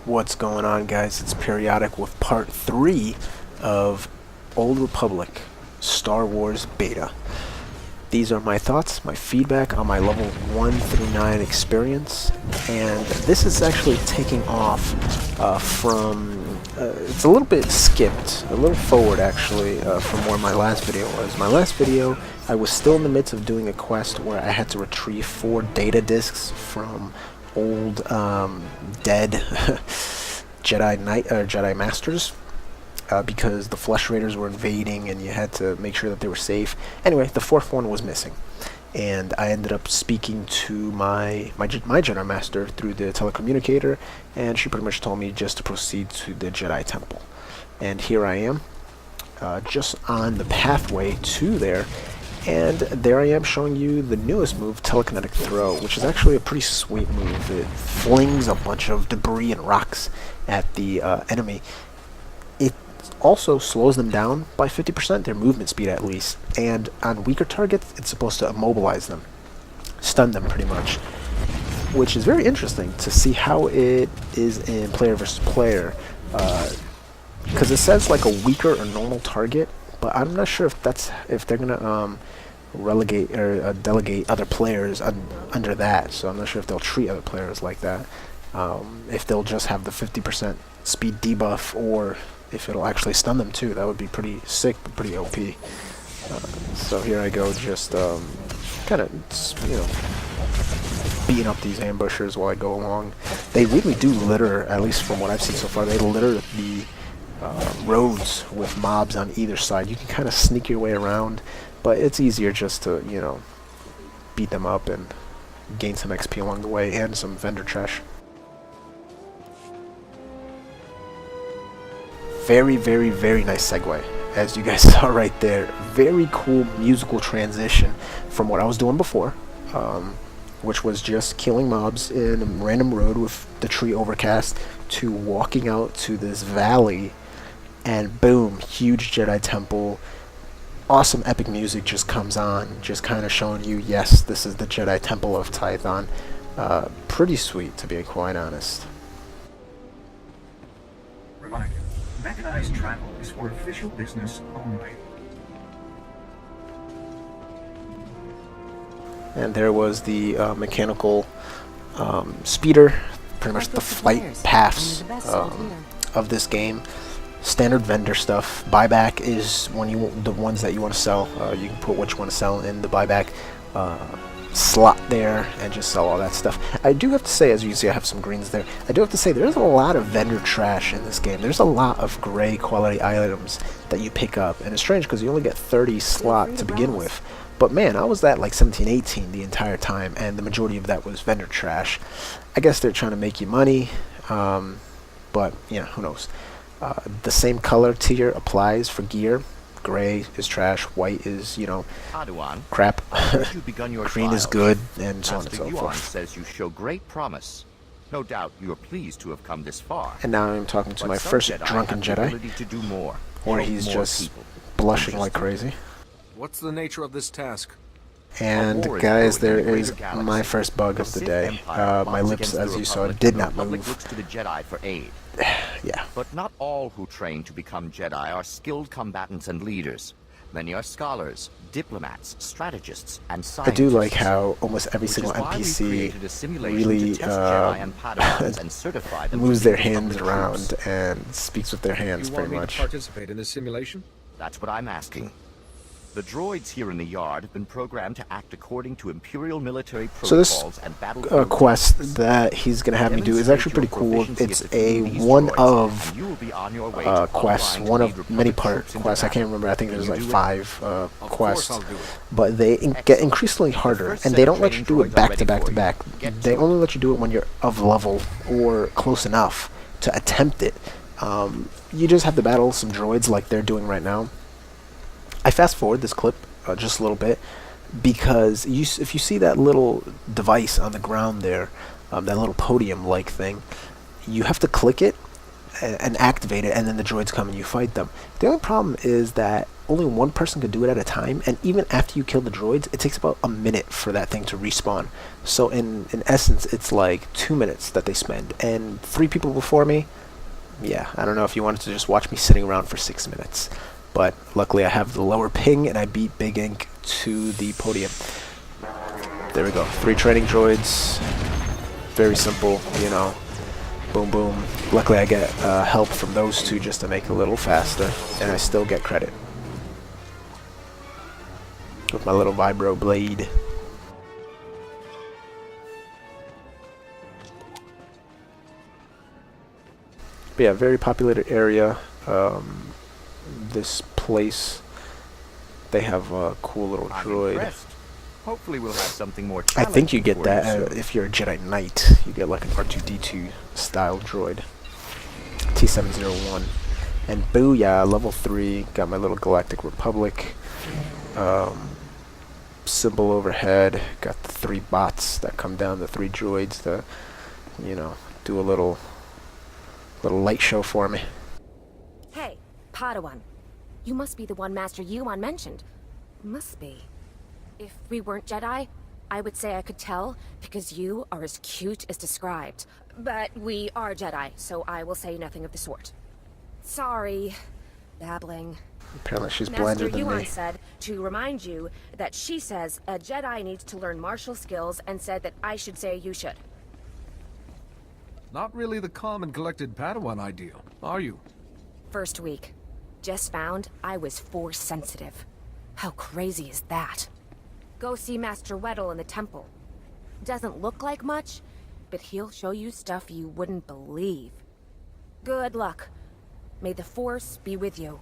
What's going on, guys? It's Periodic with part 3 of Old Republic Star Wars Beta. These are my thoughts, my feedback on my level 1 through 9 experience, and this is actually taking off it's a little bit skipped, a little forward actually, from where my last video was. My last video, I was still in the midst of doing a quest where I had to retrieve 4 data discs from old dead Jedi Masters, because the Flesh Raiders were invading and you had to make sure that they were safe. Anyway, the 4th one was missing, and I ended up speaking to my Jedi Master through the telecommunicator, and she pretty much told me just to proceed to the Jedi Temple. And here I am, just on the pathway to there. And there I am showing you the newest move, Telekinetic Throw, which is actually a pretty sweet move. It flings a bunch of debris and rocks at the enemy. It also slows them down by 50%, their movement speed at least. And on weaker targets, it's supposed to immobilize them, stun them pretty much. Which is very interesting to see how it is in player versus player. Because it says like a weaker or normal target, but I'm not sure if they're gonna relegate or delegate other players under that. So I'm not sure if they'll treat other players like that. If they'll just have the 50% speed debuff, or if it'll actually stun them too. That would be pretty sick, but pretty OP. So here I go, just kind of beating up these ambushers while I go along. They really do litter, at least from what I've seen so far. They litter the roads with mobs on either side. You can kind of sneak your way around, but it's easier just to, beat them up and gain some XP along the way and some vendor trash. Very, very, very nice segue, as you guys saw right there. Very cool musical transition from what I was doing before, which was just killing mobs in a random road with the tree overcast, to walking out to this valley, and boom, huge Jedi Temple. Awesome epic music just comes on, just kind of showing you, yes, this is the Jedi Temple of Tython. Pretty sweet, to be quite honest. Reminder, mechanized travel is for official business only. And there was the mechanical speeder, pretty much the flight paths of this game. Standard vendor stuff. Buyback is when the ones that you want to sell. You can put what you want to sell in the buyback slot there and just sell all that stuff. I do have to say, as you can see, I have some greens there. I do have to say, there's a lot of vendor trash in this game. There's a lot of gray quality items that you pick up, and it's strange because you only get 30 slot to begin with. But man, I was at like 17, 18 the entire time, and the majority of that was vendor trash. I guess they're trying to make you money, but who knows. The same color tier applies for gear. Gray is trash, white is, crap. Green is good, and so on and so forth. Says you show great promise. No doubt you are pleased to have come this far. And now I'm talking to my first drunken Jedi, to do more, where he's just blushing like crazy. What's the nature of this task? And guys, there is my first bug of the day. My lips, as you saw, did not move. Looks to the Jedi for aid. Yeah. But not all who train to become Jedi are skilled combatants and leaders. Many are scholars, diplomats, strategists, and scientists. I do like how almost every single NPC really moves their hands around and speaks with their hands, You pretty want me much. to participate in this simulation? That's what I'm asking. The droids here in the yard have been programmed to act according to Imperial military So this protocols and battlefield quest that he's going to have me do is actually pretty cool. It's a one of quests, one of many part quests. I can't remember, I think there's like 5 quests. But they get increasingly harder, and they don't let you do it back to back to back. They only let you do it when you're of level or close enough to attempt it. You just have to battle some droids like they're doing right now. I fast forward this clip just a little bit, because if you see that little device on the ground there, that little podium-like thing, you have to click it and activate it, and then the droids come and you fight them. The only problem is that only one person could do it at a time, and even after you kill the droids, it takes about a minute for that thing to respawn. So in essence, it's like 2 minutes that they spend, and 3 people before me, yeah, I don't know if you wanted to just watch me sitting around for 6 minutes. But luckily I have the lower ping, and I beat Big Ink to the podium. There we go. 3 training droids. Very simple, you know. Boom, boom. Luckily I get help from those 2 just to make it a little faster, and I still get credit. With my little vibro blade. But yeah, very populated area. This place, they have a cool little droid. Impressed. Hopefully we'll have something more I think you get challenging for that you soon. if you're a Jedi Knight. You get like an R2-D2 style droid. T701. And booyah, level 3. Got my little Galactic Republic symbol overhead. Got the 3 bots that come down, the 3 droids to, you know, do a little light show for me. Hey, Padawan. You must be the one Master Yuan mentioned. Must be. If we weren't Jedi, I would say I could tell, because you are as cute as described. But we are Jedi, so I will say nothing of the sort. Sorry. Babbling. Apparently she's Master blinder than Yuan me. said to remind you that she says a Jedi needs to learn martial skills, and said that I should say you should. Not really the calm and collected Padawan ideal, are you? First week. Just found I was Force sensitive. How crazy is that? Go see Master Weddle in the temple. Doesn't look like much, but he'll show you stuff you wouldn't believe. Good luck. May the Force be with you.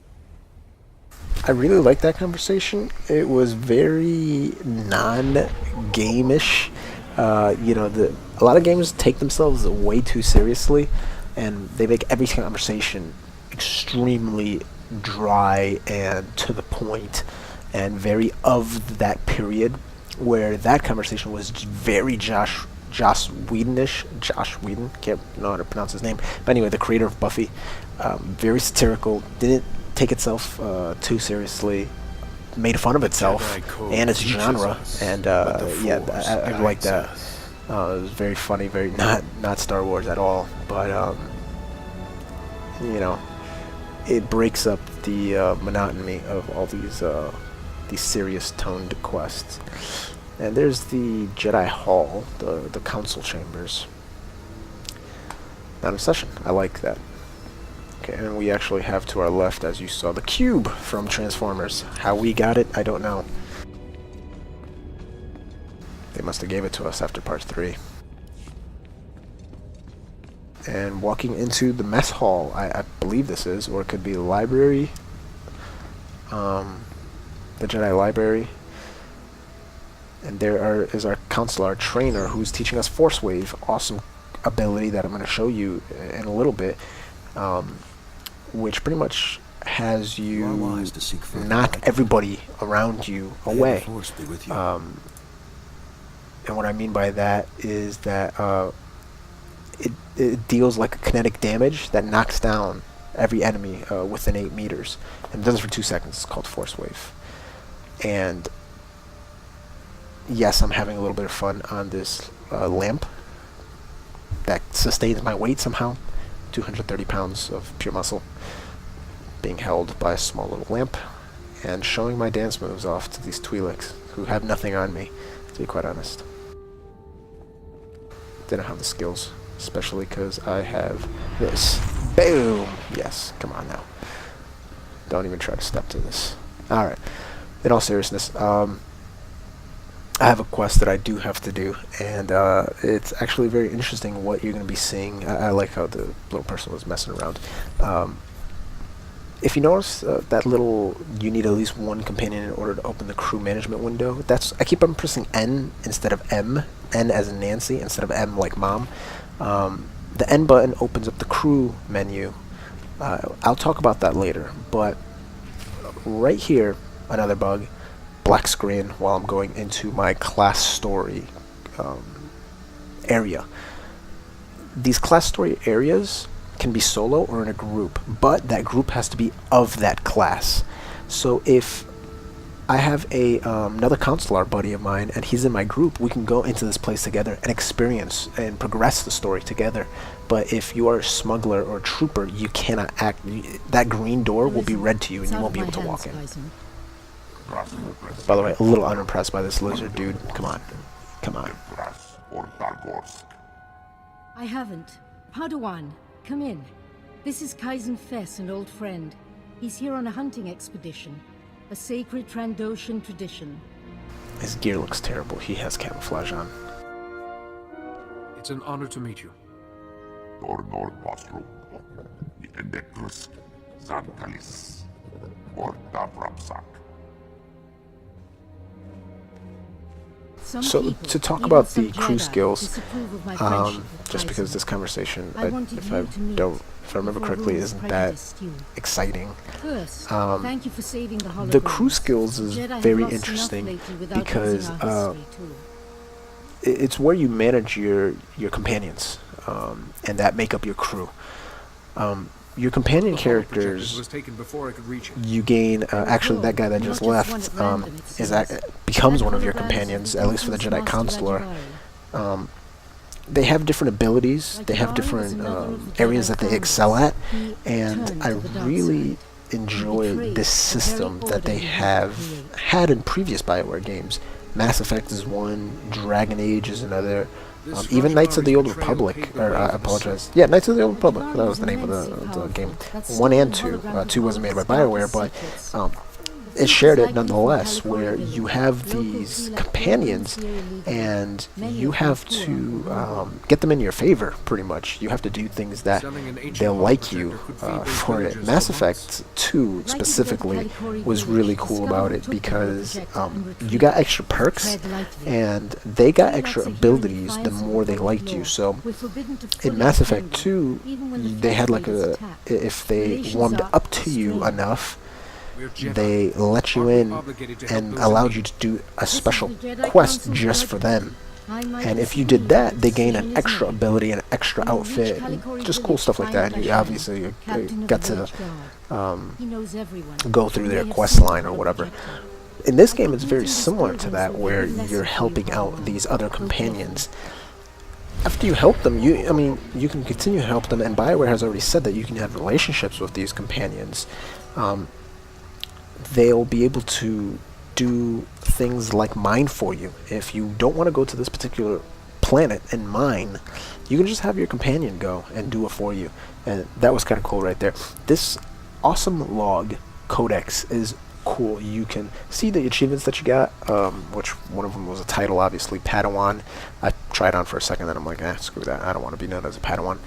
I really liked that conversation. It was very non-game-ish. You know, a lot of games take themselves way too seriously, and they make every conversation extremely dry and to the point, and very of that period, where that conversation was very Josh Whedon-ish. Josh Whedon, can't know how to pronounce his name. But anyway, the creator of Buffy, very satirical, didn't take itself too seriously, made fun of itself and its genre, and yeah, I like that. It was very funny, very not Star Wars at all, but you know, it breaks up the monotony of all these serious toned quests. And there's the Jedi Hall, the council chambers. Not in session. I like that. Okay, and we actually have to our left, as you saw, the cube from Transformers. How we got it, I don't know. They must have gave it to us after part 3. And walking into the mess hall, I believe this is, or it could be the library. The Jedi library. And there is our counselor, our trainer, who's teaching us Force Wave. Awesome ability that I'm going to show you in a little bit. Which pretty much has you knock everybody around you away. And what I mean by that is that it deals like a kinetic damage that knocks down every enemy within 8 meters. And it does it for 2 seconds. It's called Force Wave. And yes, I'm having a little bit of fun on this lamp that sustains my weight somehow. 230 pounds of pure muscle being held by a small little lamp, and showing my dance moves off to these Twi'leks who have nothing on me, to be quite honest. Didn't have the skills, especially because I have this. Boom! Yes, come on now. Don't even try to step to this. Alright, in all seriousness, I have a quest that I do have to do, and it's actually very interesting what you're going to be seeing. I like how the little person was messing around. If you notice that little, you need at least one companion in order to open the crew management window. I keep on pressing N instead of M. N as in Nancy instead of M like mom. The N button opens up the crew menu. I'll talk about that later, but right here, another bug. Black screen while I'm going into my class story area. These class story areas can be solo or in a group, but that group has to be of that class. So if I have another consular buddy of mine and he's in my group, we can go into this place together and experience and progress the story together. But if you are a smuggler or a trooper, you cannot act. That green door will be read to you and you won't be able to walk in. By the way, a little unimpressed by this lizard dude. Come on. Come on. I haven't. Padawan, come in. This is Kaizen Fess, an old friend. He's here on a hunting expedition. A sacred Trandoshan tradition. His gear looks terrible. He has camouflage on. It's an honor to meet you. So to talk about the crew skills, just because this conversation, if I remember correctly, isn't that exciting. The crew skills is very interesting because it's where you manage your companions, and that make up your crew. Your companion characters, you gain, actually that guy that just left becomes one of your companions, at least for the Jedi Consular. They have different abilities, they have different areas that they excel at, and I really enjoy this system that they have had in previous BioWare games. Mass Effect is one, Dragon Age is another, even Knights of the Old Republic, or I apologize, yeah, Knights of the Old Republic, that was the name of the game, 1 and 2, 2 wasn't made by BioWare, but it shared it nonetheless, where you have these companions and you have to get them in your favor, pretty much. You have to do things that they'll like you for it. Mass Effect 2 specifically was really cool about it because you got extra perks and they got extra abilities the more they liked you. So in Mass Effect 2, they had like if they warmed up to you enough, they let you in and allowed you to do a special quest just for them. And if you did that, they gain an extra ability, an extra outfit, and just cool stuff like that. And you obviously got to go through their quest line or whatever. In this game, it's very similar to that, where you're helping out these other companions. After you help them, you can continue to help them, and BioWare has already said that you can have relationships with these companions. They'll be able to do things like mine for you. If you don't want to go to this particular planet and mine, you can just have your companion go and do it for you. And that was kind of cool right there. This awesome log codex is cool. You can see the achievements that you got, which one of them was a title, obviously, Padawan. I tried on for a second, then I'm like, screw that. I don't want to be known as a Padawan.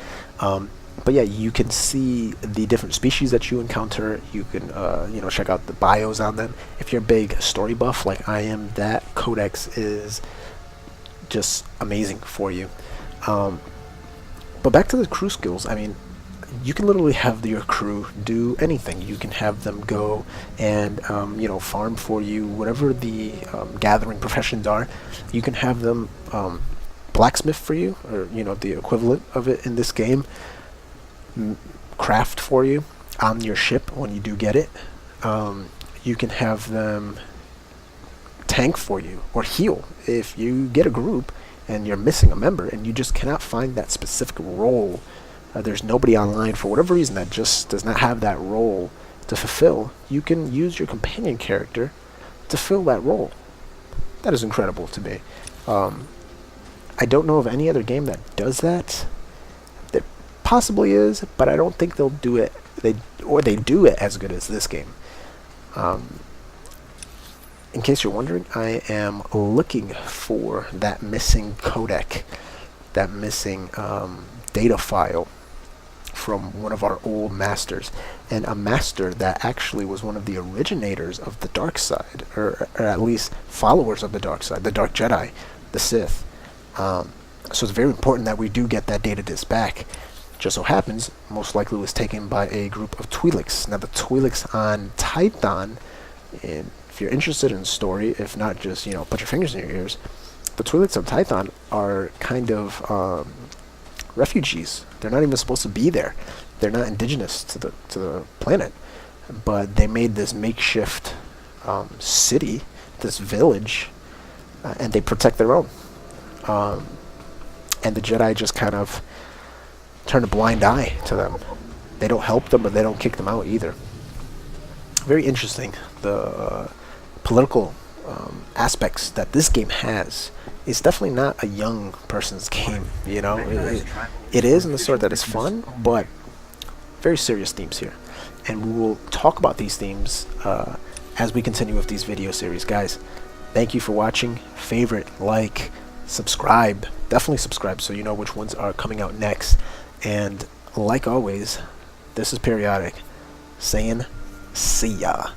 But yeah, you can see the different species that you encounter. You can, check out the bios on them. If you're a big story buff like I am, that codex is just amazing for you. But back to the crew skills. I mean, you can literally have your crew do anything. You can have them go and, farm for you, whatever the gathering professions are. You can have them blacksmith for you, or, the equivalent of it in this game. Craft for you on your ship when you do get it. You can have them tank for you or heal if you get a group and you're missing a member and you just cannot find that specific role. There's nobody online for whatever reason that just does not have that role to fulfill. You can use your companion character to fill that role. That is incredible to me. I don't know of any other game that does that. Possibly is, but I don't think they'll do it. They do it as good as this game. In case you're wondering, I am looking for that missing codec, that missing data file from one of our old masters, and a master that actually was one of the originators of the dark side, or at least followers of the dark side, the Dark Jedi, the Sith. So it's very important that we do get that data disk back. Just so happens, most likely was taken by a group of Twi'leks. Now the Twi'leks on Tython, and if you're interested in the story, if not just, put your fingers in your ears, the Twi'leks on Tython are kind of refugees. They're not even supposed to be there. They're not indigenous to the planet. But they made this makeshift city, this village, and they protect their own. And the Jedi just kind of turn a blind eye to them. They don't help them, but they don't kick them out either. Very interesting. The political aspects that this game has is definitely not a young person's game. You know, it is in the sort that it's fun, but very serious themes here. And we will talk about these themes as we continue with these video series. Guys, thank you for watching. Favorite, like, subscribe. Definitely subscribe so you know which ones are coming out next. And like always, this is Periodic saying see ya.